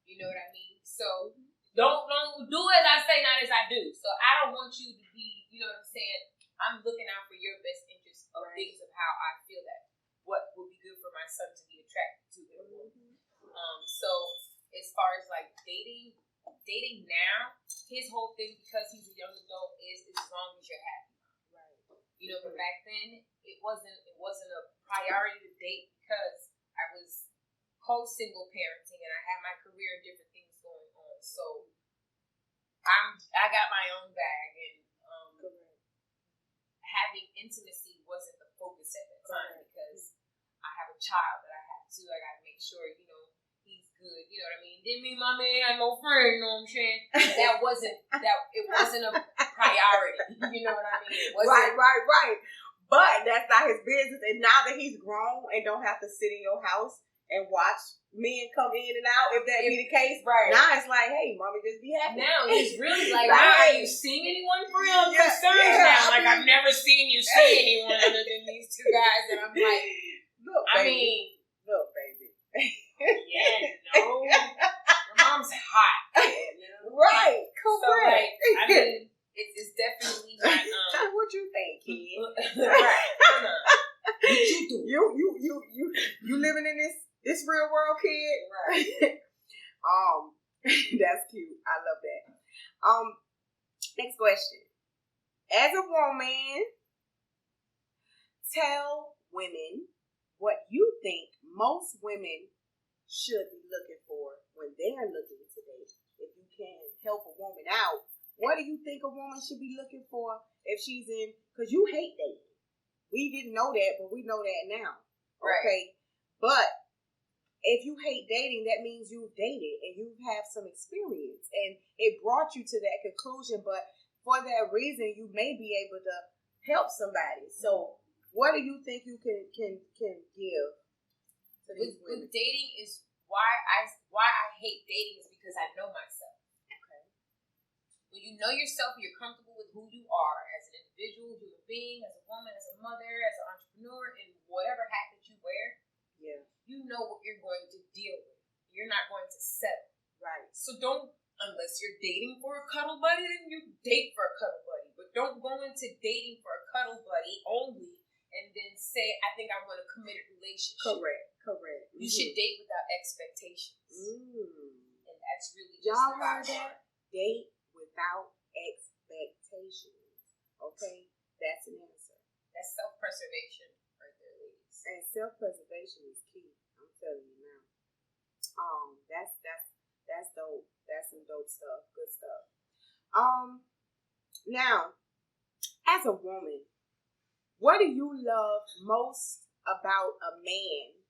You know what I mean? So don't do as I say, not as I do. So I don't want you to be, you know what I'm saying? I'm looking out for your best interest of things of how I feel that what would be good for my son to be attracted to him. So as far as like dating now, his whole thing because he's a young adult is as long as you're happy. Right. You know, but back then it wasn't a priority to date because I was co-single parenting and I had my career and different things going on. So I got my own bag and having intimacy wasn't the focus at that time because I have a child that I have to. I got to make sure, you know, he's good. You know what I mean? Didn't mean my man had no friend, you know what I'm saying? It wasn't a priority. You know what I mean? It wasn't, Right. But that's not his business. And now that he's grown and don't have to sit in your house and watch men come in and out, if that be the case, now it's like, hey, mommy, just be happy. Now it's really like, now are you seeing anyone for real? I'm concerned now. Like, I've never seen you see anyone other than these two guys. And I'm like, look, baby. Yeah, no. Your mom's hot. You know? Right, correct. So, like, I mean, it's definitely not, what you think, kid? Right. Come on. What you do? You living in this real world, kid? Right. That's cute. I love that. Next question. As a woman, tell women what you think most women should be looking for when they're looking to date. If you can help a woman out, what do you think a woman should be looking for if she's in, because you hate dating. We didn't know that, but we know that now. Right. Okay. But if you hate dating, that means you've dated and you have some experience and it brought you to that conclusion. But for that reason, you may be able to help somebody. So what do you think you can give to these women? With dating is why I hate dating is because I know myself. Okay. When you know yourself, you're comfortable with who you are as an individual, human being, as a woman, as a mother, as an entrepreneur, in whatever hat that you wear. Yeah. You know what you're going to deal with. You're not going to settle. Right. So don't, unless you're dating for a cuddle buddy, then you date for a cuddle buddy. But don't go into dating for a cuddle buddy only and then say, I think I want a committed relationship. Correct. You should date without expectations. And that's really just Y'all about heard that? Date without expectations. Okay? That's an answer. That's self-preservation right there, ladies. And self-preservation is key. I'm telling you now. That's dope. That's some dope stuff. Good stuff. Now, as a woman, what do you love most about a man?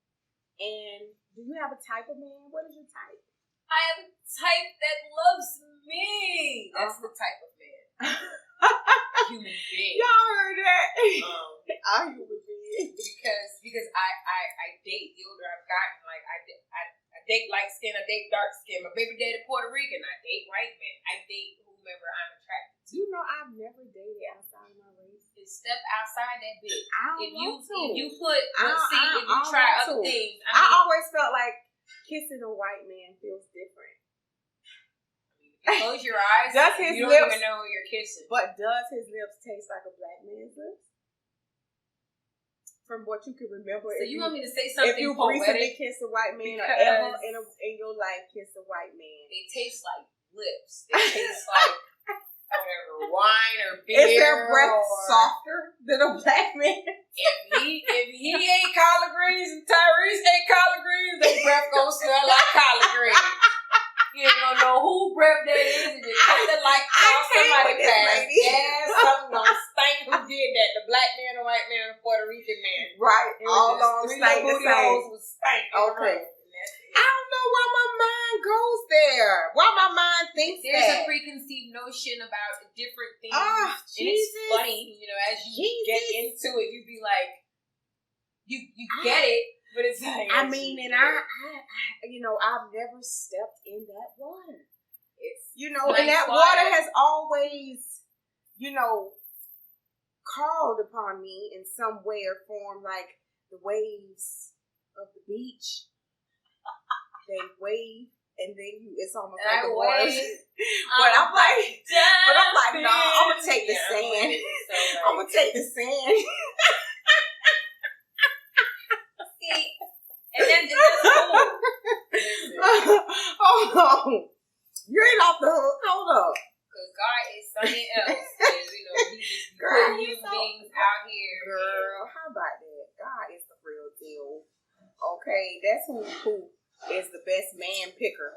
And do you have a type of man? What is your type? I have a type that loves me. That's the type of man. Human being. Y'all heard that? I'm human being. Because I date. The older I've gotten, like I date light skin, I date dark skin. My baby dated Puerto Rican. I date white men. I date whomever I'm attracted to. You know, I've never dated outside of my race. Step outside that bit. If you try other things. I always felt like kissing a white man feels different. Close your eyes. You don't even know who you're kissing. But does his lips taste like a black man's lips? From what you can remember. So you want me to say something if you poetic? recently kissed a white man or ever in your life kissed a white man. They taste like lips. They taste like whatever, wine or beer. Is their breath softer than a black man? If he ate collard greens and Tyrese ate collard greens, their breath gonna smell like collard greens. You ain't gonna know who breath that is. And you cut the light off somebody passed. Yeah, something gonna stink. Who did that? The black man, the white man, the Puerto Rican man. Right. All on stank the same. Was stank. Okay. I don't know why my mind goes there. Why my mind thinks There's a preconceived notion about different things. Oh, and it's funny, you know, as you get into it, you be like, you get it, But it's like, I mean, and I, you know, I've never stepped in that water. it's You know, nice and that water has always, you know, called upon me in some way or form, like the waves of the beach. They wave, and then it's almost like the water. But I'm like, no, I'm gonna take the sand. I'm gonna take the sand. See, and that's cool. Hold on, you ain't off the hook. Hold up. Because God is something else. And, you know, He just Girl, put human beings out here. Girl, how about that? God is the real deal. Okay, that's who is the best man picker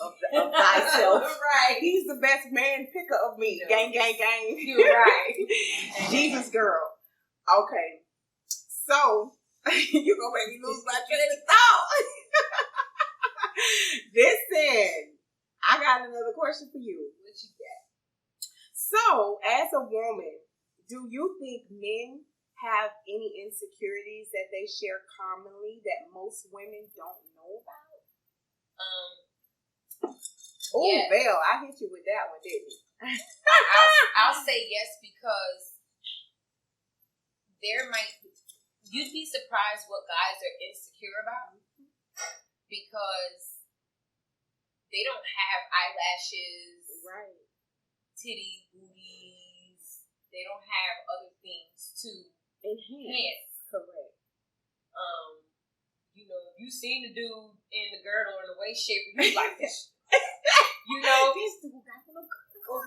of thyself. Right. He's the best man picker of me. No. Gang, gang, gang. You're right. Jesus, girl. Okay, so you gonna make me lose my train of thought. Listen, I got another question for you. What you got? So, as a woman, do you think men have any insecurities that they share commonly that most women don't know about? Oh, yes. Val, I hit you with that one, didn't you? I'll say yes because you'd be surprised what guys are insecure about because they don't have eyelashes, Right. titties, booties. They don't have other things to enhance. Correct. You know, if you seen the dude in the girdle or the waist shaper, you like this. You know, This dude got no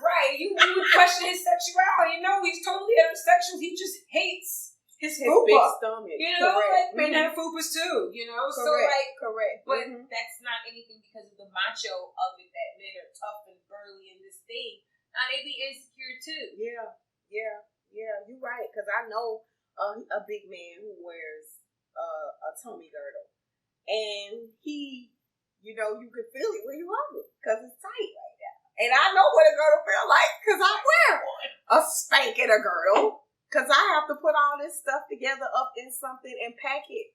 right? You would question his sexuality. You know, he's totally heterosexual. He just hates his big fupa. stomach. You know, correct. like men have fupas too. You know, so Correct. like, Correct. but that's not anything because of the macho of it that men are tough and burly in this thing. Now they be insecure too. Yeah. You're right. Because I know a big man who wears a tummy girdle, and he, you know, you can feel it when you hug it because it's tight right now. And I know what a girdle feel like because I wear one. A spank and a girdle. Because I have to put all this stuff together up in something and pack it.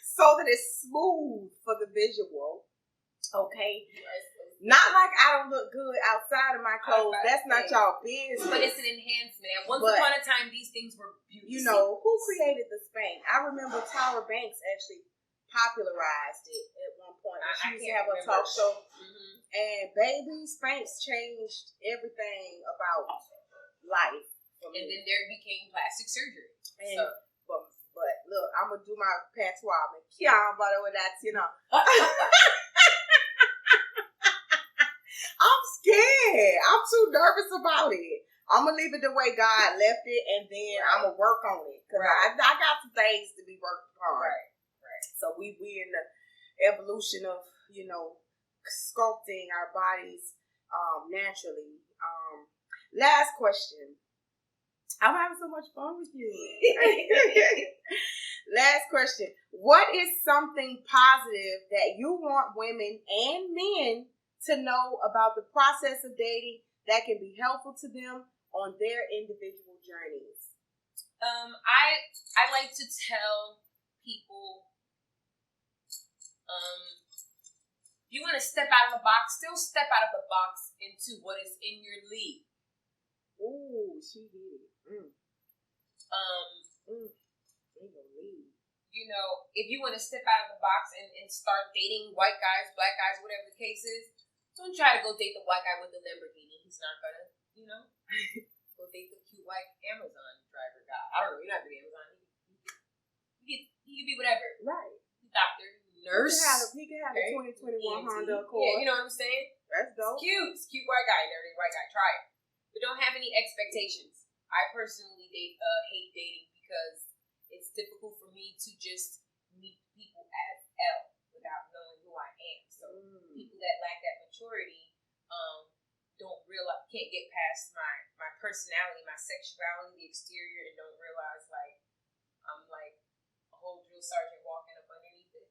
So that it's smooth for the visual. Okay? Not like I don't look good outside of my clothes. That's not y'all business. But it's an enhancement. And once upon a time, these things were beautiful. You know, who created the spank? I remember Tyra Banks actually popularized it at one point. She used to have a talk show. Mm-hmm. And baby, Spanx changed everything about life for me. And then there became plastic surgery. And, So. but look, I'm gonna do my patois. But that's, you know. I'm scared. I'm too nervous about it. I'm gonna leave it the way God left it, and then I'm gonna work on it because I got some things to be worked upon. Right. So we in the evolution of, you know, sculpting our bodies naturally. Last question. I'm having so much fun with you. Last question. What is something positive that you want women and men to know about the process of dating that can be helpful to them on their individual journeys? I like to tell people, if you want to step out of the box, still step out of the box into what is in your league. Ooh, she did. You know, if you want to step out of the box and start dating white guys, black guys, whatever the case is, don't try to go date the white guy with the Lamborghini. He's not gonna, you know, go date the cute white Amazon driver guy. I don't know. You're not gonna be Amazon. He could be whatever. Right. Doctor, nurse. He can have a 2021 Honda Accord. Yeah, you know what I'm saying? That's dope. It's cute white guy, dirty white guy. Try it. But don't have any expectations. I personally hate dating because it's difficult for me to just meet people as L without knowing who I am. So people that lack that maturity can't get past my personality, my sexuality, the exterior, and don't realize like I'm like a whole drill sergeant walking up underneath it.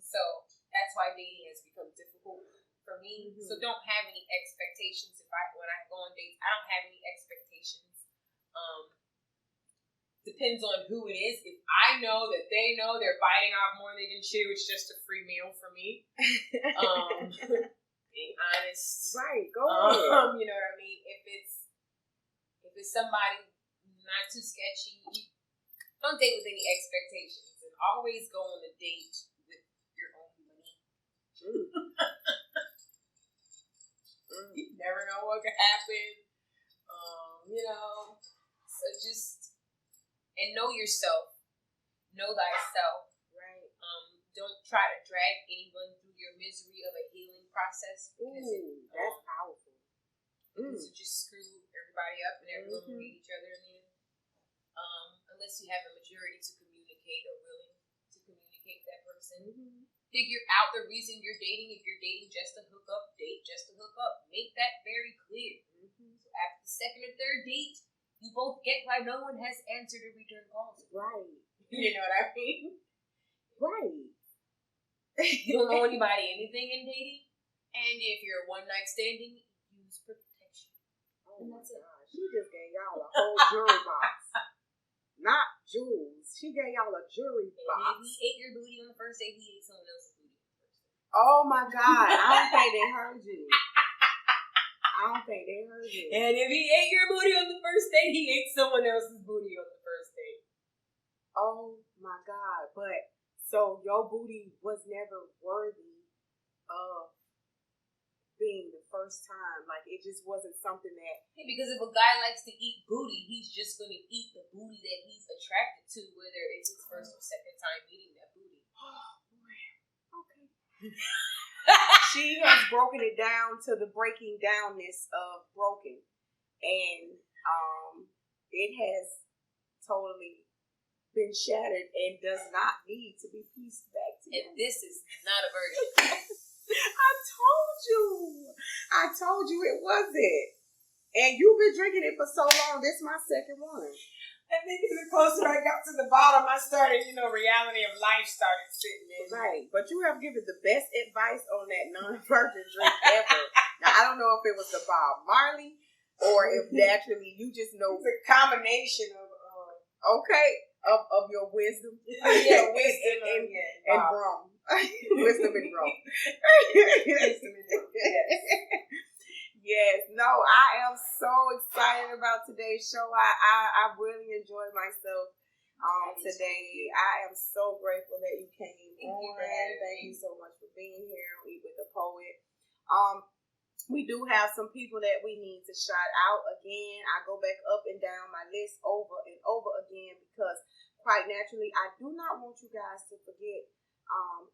So that's why dating has become difficult for me. So don't have any expectations. When I go on dates, I don't have any expectations. depends on who it is. If I know that they know they're biting off more than they can chew, it's just a free meal for me. Being honest. Right, go ahead. You know what I mean? If it's somebody not too sketchy, don't date with any expectations, and always go on a date with your own money. You never know what could happen. So just know yourself. Know thyself. Right. Don't try to drag anyone through your misery of a healing process. Because that's powerful. Because it just screw everybody up and everyone will hate each other in the end. Unless you have a maturity to communicate or willing to communicate with that person. Figure out the reason you're dating. If you're dating just to hook up, date just to hook up. Make that very clear. So after the second or third date, you both get why no one has answered or returned calls. Right. You know what I mean? Right. You don't owe anybody anything in dating. And if you're one night standing, use protection. Oh my gosh. She just gave y'all a whole jewelry box. Not jewels. She gave y'all a jewelry box. And if he ate your booty on the first day, he ate someone else's booty on the first day. Oh my God. I don't think they heard you. And if he ate your booty on the first day, he ate someone else's booty on the first day. Oh my God. But so your booty was never worthy of being the first time. Like, it just wasn't something that... Yeah, because if a guy likes to eat booty, he's just going to eat the booty that he's attracted to, whether it's his first or second time eating that booty. Oh, boy. Okay. She has broken it down to the breaking downness of broken. And it has totally been shattered and does not need to be pieced back together. And this is not a virgin. I told you it wasn't. And you've been drinking it for so long. This is my second one. I think the closer I got to the bottom, I started, reality of life started sitting in. Right. But you have given the best advice on that non-virgin drink ever. Now, I don't know if it was the Bob Marley or if naturally you just know. It's a combination of, of your wisdom. Yeah, wisdom and rum. Wisdom and rum. Yes. No, I am so excited about today's show. I really enjoyed myself today. I am so grateful that you came on. Thank you so much for being here on Eat with the Poet. We do have some people that we need to shout out again. I go back up and down my list over and over again because quite naturally, I do not want you guys to forget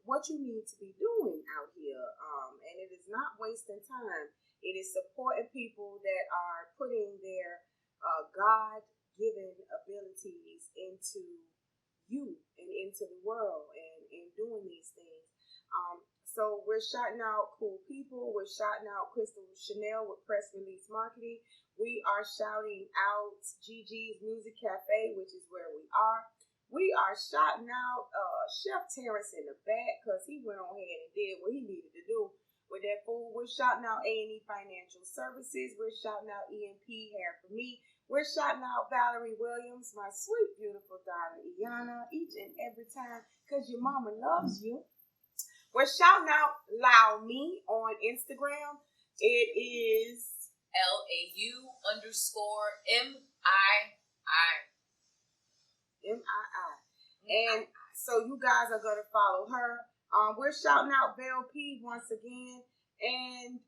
what you need to be doing out here. And it is not wasting time. It is supporting people that are putting their God-given abilities into you and into the world and doing these things. So we're shouting out cool people. We're shouting out Crystal Chanel with Press Release Marketing. We are shouting out Gigi's Music Cafe, which is where we are. We are shouting out Chef Terrence in the back because he went on ahead and did what he needed to do with that food. We're shouting out A&E Financial Services. We're shouting out EMP Hair for Me. We're shouting out Valerie Williams, my sweet, beautiful daughter, Iana, each and every time because your mama loves you. We're shouting out Allow Me on Instagram. It is LAU_MII. And so you guys are going to follow her. We're shouting out Vel P once again. And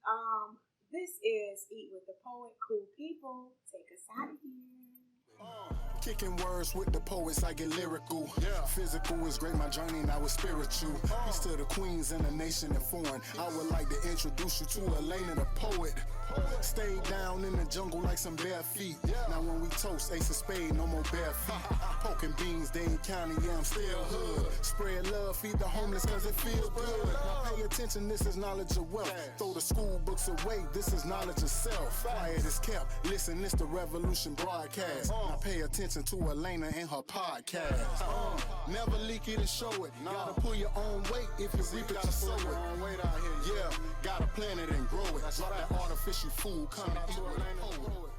this is Eat with the Poet. Cool people, take us out of here. Kicking words with the poets, I get lyrical. Physical is great, my journey now is spiritual. Peace to the queens and the nation and foreign. I would like to introduce you to Elena the poet. Stay down in the jungle like some bare feet. Now when we toast, ace of spade, no more bare feet. Poking beans, Dane County, yeah, I'm still hood. Spread love, feed the homeless cause it feel good. Now pay attention, this is knowledge of wealth. Throw the school books away, this is knowledge of self. Quiet is kept, listen, this the Revolution broadcast. Now pay attention to Elena and her podcast. Never leak it and show it. Gotta pull your own weight if you reap it, you sow it. Yeah, gotta plant it and grow it. Drop that artificial food, come and eat with a poet.